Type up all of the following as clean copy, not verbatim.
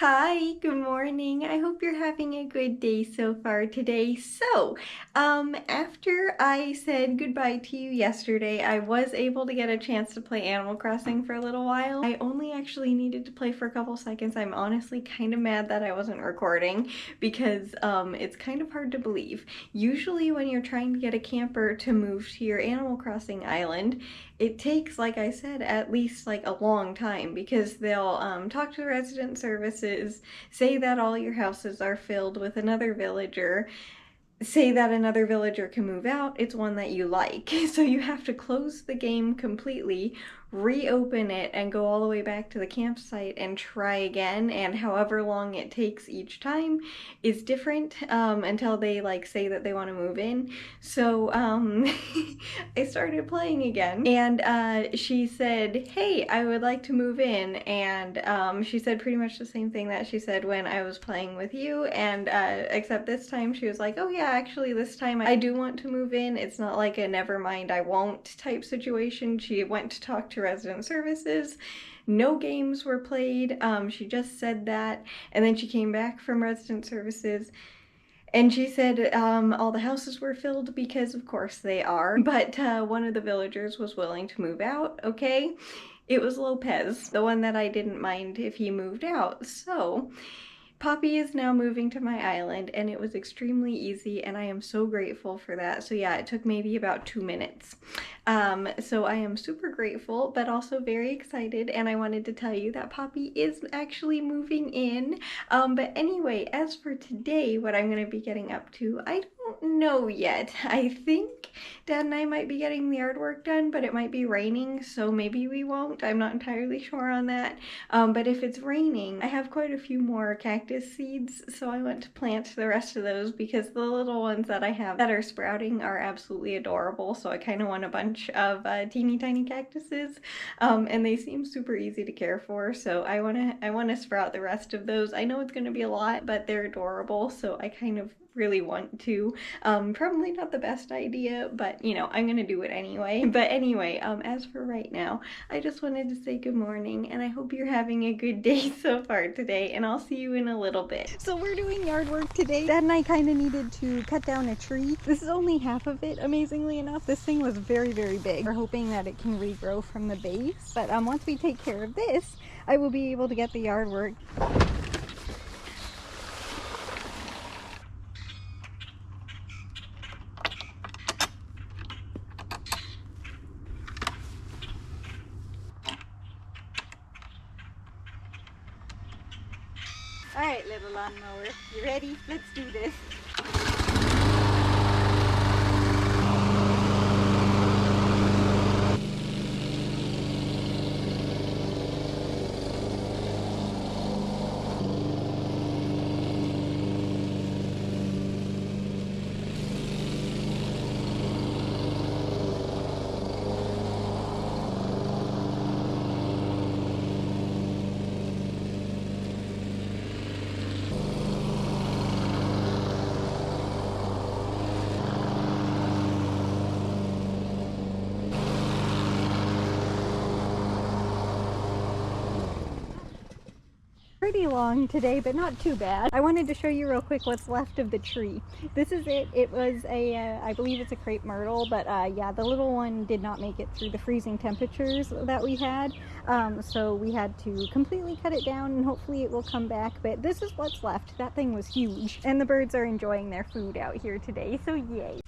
Hi, good morning. I hope you're having a good day so far today. After I said goodbye to you yesterday, I was able to get a chance to play Animal Crossing for a little while. I only actually needed to play for a couple seconds. I'm honestly kind of mad that I wasn't recording because it's kind of hard to believe. Usually when you're trying to get a camper to move to your Animal Crossing island, it takes, like I said, at least like a long time because they'll talk to the resident services, say that all your houses are filled with another villager, say that another villager can move out, it's one that you like. So you have to close the game completely, reopen it, and go all the way back to the campsite and try again. And however long it takes each time is different until they like say that they want to move in. I started playing again, and she said, "Hey, I would like to move in," and she said pretty much the same thing that she said when I was playing with you, and except this time she was like, "Oh yeah, actually this time I do want to move in. It's not like a never mind, I won't type situation." She went to talk to resident services. No games were played. She just said that, and then she came back from resident services and she said all the houses were filled because, of course, they are. But one of the villagers was willing to move out, okay? It was Lopez, the one that I didn't mind if he moved out. So Poppy is now moving to my island, and it was extremely easy, and I am so grateful for that. So yeah, it took maybe about 2 minutes. So I am super grateful, but also very excited, and I wanted to tell you that Poppy is actually moving in. But anyway, as for today, what I'm going to be getting up to, I don't know yet. I think Dad and I might be getting the artwork done, but it might be raining, so maybe we won't. I'm not entirely sure on that. But if it's raining, I have quite a few more cactus seeds, so I want to plant the rest of those because the little ones that I have that are sprouting are absolutely adorable, so I kind of want a bunch of teeny tiny cactuses, and they seem super easy to care for, so I want to sprout the rest of those. I know it's going to be a lot, but they're adorable, so I kind of really want to. Probably not the best idea, but you know, I'm gonna do it anyway. But anyway, as for right now, I just wanted to say good morning, and I hope you're having a good day so far today, and I'll see you in a little bit. So we're doing yard work today. Dad and I kind of needed to cut down a tree. This is only half of it, amazingly enough. This thing was very, very big. We're hoping that it can regrow from the base, but once we take care of this, I will be able to get the yard work. All right, little lawnmower, you ready? Let's do this. Pretty long today, but not too bad. I wanted to show you real quick what's left of the tree. This is it. It was a, I believe it's a crepe myrtle, but yeah, the little one did not make it through the freezing temperatures that we had. So we had to completely cut it down, and hopefully it will come back, but this is what's left. That thing was huge, and the birds are enjoying their food out here today, so yay.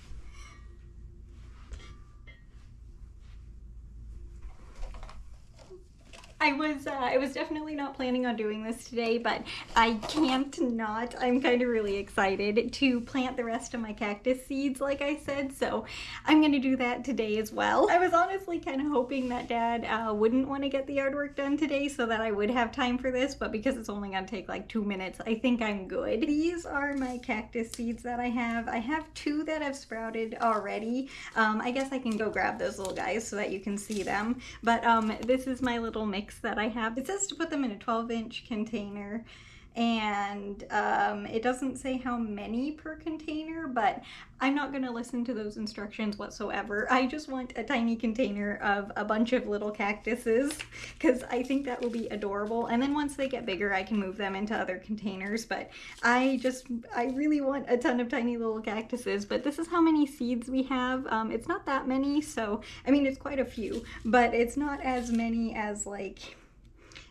I was definitely not planning on doing this today, but I can't not. I'm kind of really excited to plant the rest of my cactus seeds, like I said, so I'm gonna do that today as well. I was honestly kind of hoping that Dad wouldn't want to get the artwork done today so that I would have time for this, but because it's only gonna take like 2 minutes, I think I'm good. These are my cactus seeds that I have. I have 2 that have sprouted already. I guess I can go grab those little guys so that you can see them, but this is my little mix that I have. It says to put them in a 12-inch container. and it doesn't say how many per container, but I'm not going to listen to those instructions whatsoever. I just want a tiny container of a bunch of little cactuses because I think that will be adorable, and then once they get bigger I can move them into other containers, but I really want a ton of tiny little cactuses. But this is how many seeds we have. It's not that many, so I mean it's quite a few, but it's not as many as like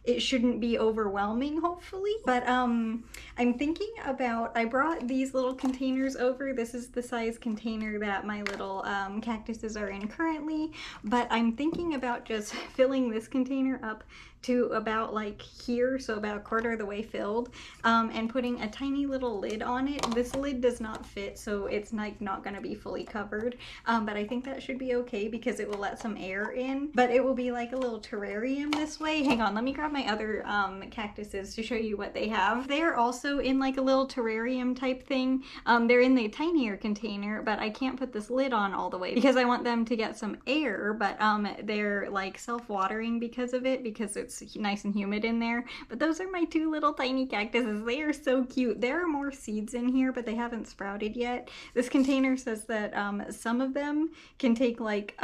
it shouldn't be overwhelming, hopefully. But I'm thinking about, I brought these little containers over. This is the size container that my little cactuses are in currently, but I'm thinking about just filling this container up to about like here, so about a quarter of the way filled, and putting a tiny little lid on it. This lid does not fit, so it's like not gonna be fully covered, but I think that should be okay because it will let some air in, but it will be like a little terrarium this way. Hang on, let me grab my other cactuses to show you what they have. They're also in like a little terrarium type thing. They're in the tinier container, but I can't put this lid on all the way because I want them to get some air, but they're like self-watering because of it, because it's nice and humid in there. But those are my two little tiny cactuses. They are so cute. There are more seeds in here, but they haven't sprouted yet. This container says that some of them can take like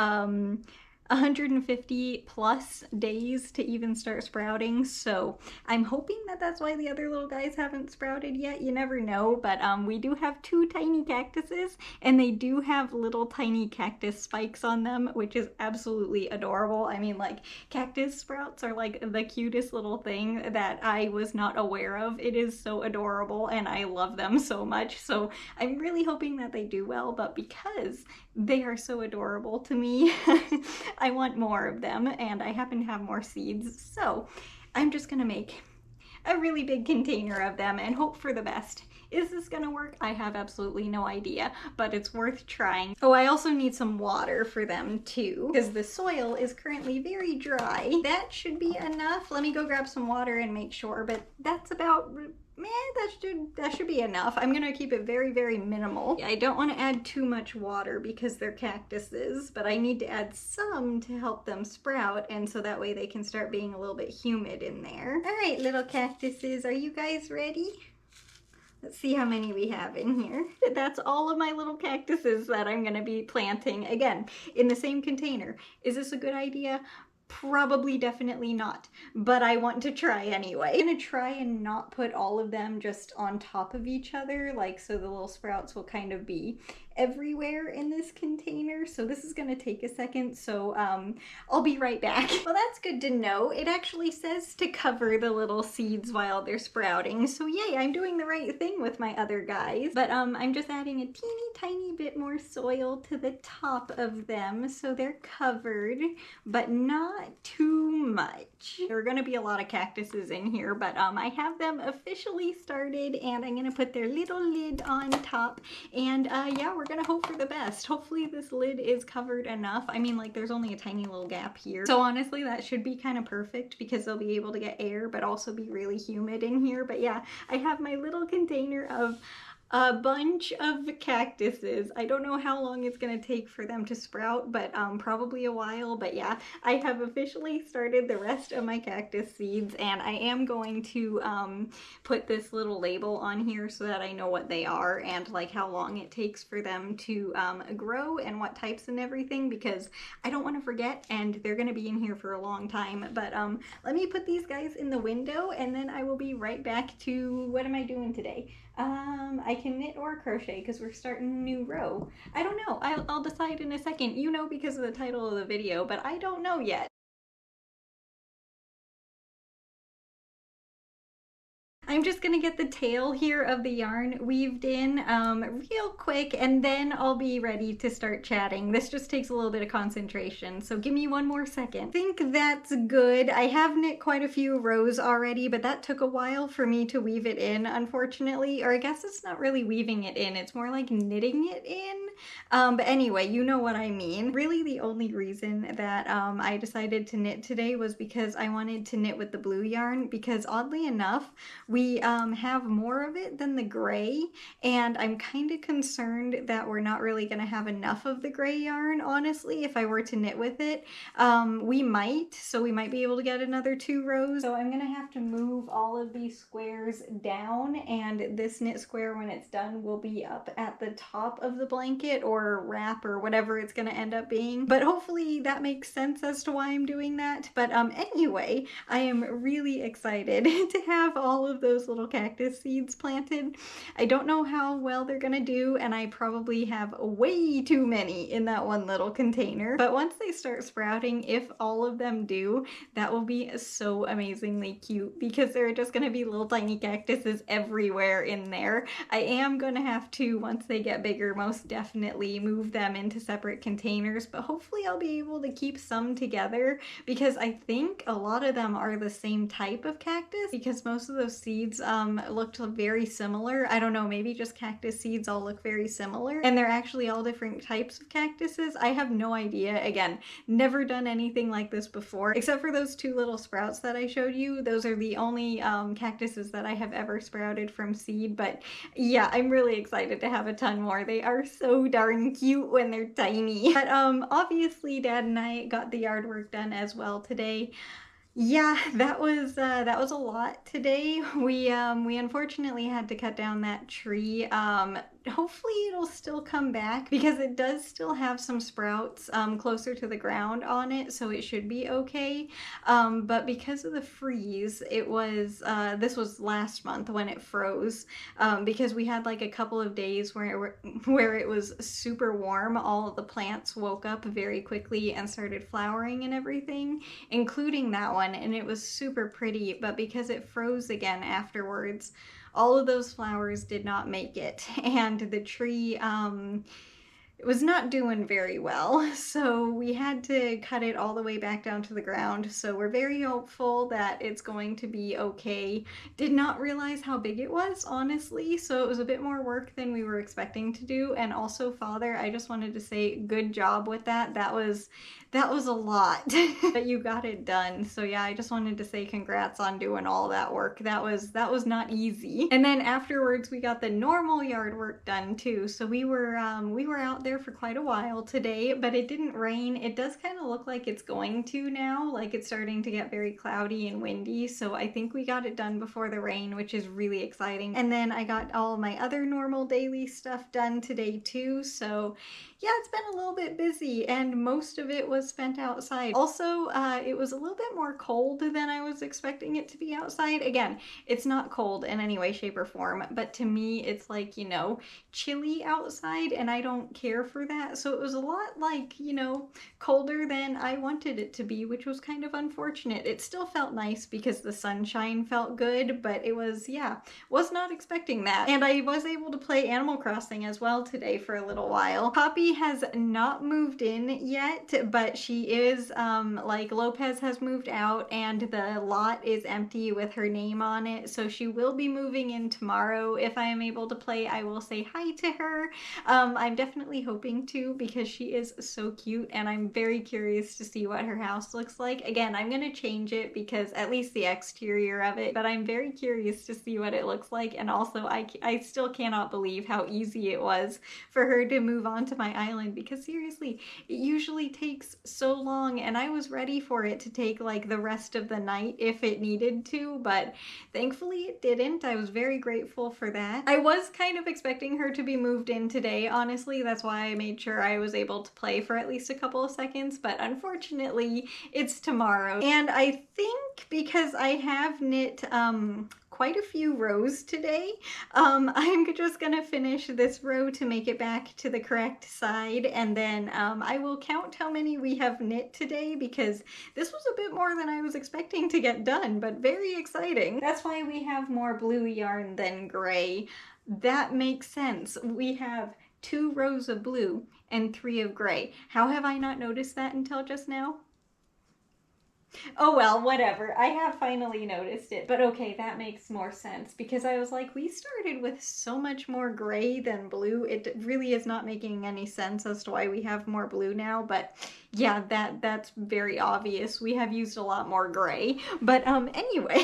150 plus days to even start sprouting, so I'm hoping that that's why the other little guys haven't sprouted yet. You never know, but we do have two tiny cactuses, and they do have little tiny cactus spikes on them, which is absolutely adorable. I mean, like, cactus sprouts are like the cutest little thing that I was not aware of. It is so adorable, and I love them so much, so I'm really hoping that they do well. But because they are so adorable to me, I want more of them, and I happen to have more seeds, so I'm just gonna make a really big container of them and hope for the best. Is this gonna work? I have absolutely no idea, but it's worth trying. Oh, I also need some water for them too, because the soil is currently very dry. That should be enough. Let me go grab some water and make sure, but that's about, that should be enough. I'm gonna keep it very, very minimal. I don't want to add too much water because they're cactuses, but I need to add some to help them sprout, and so that way they can start being a little bit humid in there. All right, little cactuses, are you guys ready? Let's see how many we have in here. That's all of my little cactuses that I'm gonna be planting, again, in the same container. Is this a good idea? Probably, definitely not, but I want to try anyway. I'm gonna try and not put all of them just on top of each other, like, so the little sprouts will kind of be everywhere in this container. So this is gonna take a second, so I'll be right back. Well, that's good to know. It actually says to cover the little seeds while they're sprouting, so yay, I'm doing the right thing with my other guys. But I'm just adding a teeny tiny bit more soil to the top of them so they're covered, but not too much. There are gonna be a lot of cactuses in here, but I have them officially started, and I'm gonna put their little lid on top, and yeah, we're gonna hope for the best. Hopefully this lid is covered enough. I mean, like, there's only a tiny little gap here, so honestly that should be kind of perfect because they'll be able to get air but also be really humid in here. But yeah, I have my little container of a bunch of cactuses. I don't know how long it's gonna take for them to sprout, but probably a while. But yeah, I have officially started the rest of my cactus seeds, and I am going to put this little label on here so that I know what they are and like how long it takes for them to grow and what types and everything, because I don't want to forget, and they're gonna be in here for a long time. But let me put these guys in the window, and then I will be right back to, what am I doing today? I can knit or crochet because we're starting a new row. I don't know. I'll decide in a second. You know, because of the title of the video, but I don't know yet. I'm just gonna get the tail here of the yarn weaved in real quick, and then I'll be ready to start chatting. This just takes a little bit of concentration, so give me one more second. I think that's good. I have knit quite a few rows already, but that took a while for me to weave it in, unfortunately. Or I guess it's not really weaving it in, it's more like knitting it in. But anyway, you know what I mean. Really the only reason that I decided to knit today was because I wanted to knit with the blue yarn, because oddly enough, We have more of it than the gray, and I'm kind of concerned that we're not really going to have enough of the gray yarn, honestly, if I were to knit with it. We might, so we might be able to get another 2 rows. So I'm going to have to move all of these squares down, and this knit square, when it's done, will be up at the top of the blanket or wrap or whatever it's going to end up being. But hopefully that makes sense as to why I'm doing that. But anyway, I am really excited to have all of those little cactus seeds planted. I don't know how well they're gonna do, and I probably have way too many in that one little container. But once they start sprouting, if all of them do, that will be so amazingly cute because there are just gonna be little tiny cactuses everywhere in there. I am gonna have to, once they get bigger, most definitely move them into separate containers, but hopefully I'll be able to keep some together because I think a lot of them are the same type of cactus because most of those seeds looked very similar. I don't know, maybe just cactus seeds all look very similar, and they're actually all different types of cactuses. I have no idea. Again, never done anything like this before, except for those 2 little sprouts that I showed you. Those are the only cactuses that I have ever sprouted from seed, but yeah, I'm really excited to have a ton more. They are so darn cute when they're tiny. But obviously Dad and I got the yard work done as well today. Yeah, that was a lot today. We unfortunately had to cut down that tree. Hopefully it'll still come back because it does still have some sprouts closer to the ground on it, so it should be okay. But because of the freeze, it was this was last month when it froze, because we had like a couple of days where it was super warm. All of the plants woke up very quickly and started flowering and everything, including that one. And it was super pretty, but because it froze again afterwards, all of those flowers did not make it, and the tree it was not doing very well, so we had to cut it all the way back down to the ground. So we're very hopeful that it's going to be okay. Did not realize how big it was, honestly, so it was a bit more work than we were expecting to do. And also, Father, I just wanted to say good job with that. That was a lot. But you got it done. So yeah, I just wanted to say congrats on doing all that work. That was not easy. And then afterwards we got the normal yard work done too. So we were out there for quite a while today, but it didn't rain. It does kind of look like it's going to now, like it's starting to get very cloudy and windy. So I think we got it done before the rain, which is really exciting. And then I got all my other normal daily stuff done today too. So yeah, it's been a little bit busy, and most of it was spent outside. Also, it was a little bit more cold than I was expecting it to be outside. Again, it's not cold in any way, shape, or form, but to me, it's like, you know, chilly outside, and I don't care for that. So it was a lot like, you know, colder than I wanted it to be, which was kind of unfortunate. It still felt nice because the sunshine felt good, but it was, yeah, was not expecting that. And I was able to play Animal Crossing as well today for a little while. Poppy has not moved in yet, but she is, like Lopez has moved out and the lot is empty with her name on it. So she will be moving in tomorrow. If I am able to play, I will say hi to her. I'm definitely hoping to because she is so cute, and I'm very curious to see what her house looks like. Again, I'm gonna change it because at least the exterior of it, but I'm very curious to see what it looks like. And also I still cannot believe how easy it was for her to move on to my island, because seriously, it usually takes so long, and I was ready for it to take like the rest of the night if it needed to, but thankfully it didn't. I was very grateful for that. I was kind of expecting her to be moved in today, honestly. That's why I made sure I was able to play for at least a couple of seconds, but unfortunately it's tomorrow. And I think because I have knit quite a few rows today, I'm just gonna finish this row to make it back to the correct side, and then I will count how many we have knit today, because this was a bit more than I was expecting to get done, but very exciting. That's why we have more blue yarn than gray. That makes sense. We have 2 rows of blue and 3 of gray. How have I not noticed that until just now? Oh well, whatever. I have finally noticed it. But okay, that makes more sense because I was like, we started with so much more gray than blue. It really is not making any sense as to why we have more blue now, but yeah, that's very obvious. We have used a lot more gray. But anyway,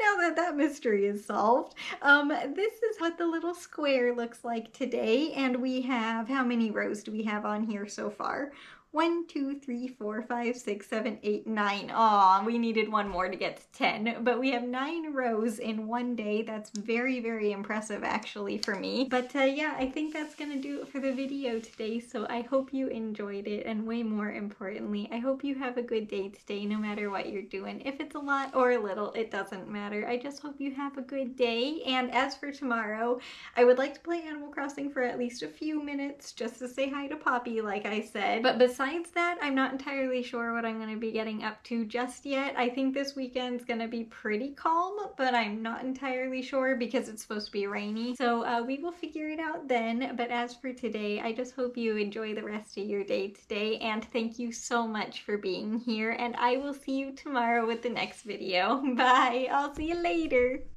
now that that mystery is solved, this is what the little square looks like today, and we have, how many rows do we have on here so far? 1, 2, 3, 4, 5, 6, 7, 8, 9. Aw, we needed one more to get to 10, but we have 9 rows in one day. That's very, very impressive actually for me. But yeah, I think that's gonna do it for the video today, so I hope you enjoyed it, and way more importantly, I hope you have a good day today no matter what you're doing. If it's a lot or a little, it doesn't matter. I just hope you have a good day, and as for tomorrow, I would like to play Animal Crossing for at least a few minutes just to say hi to Poppy, like I said. But besides that, I'm not entirely sure what I'm going to be getting up to just yet. I think this weekend's going to be pretty calm, but I'm not entirely sure because it's supposed to be rainy. So we will figure it out then. But as for today, I just hope you enjoy the rest of your day today, and thank you so much for being here, and I will see you tomorrow with the next video. Bye! I'll see you later!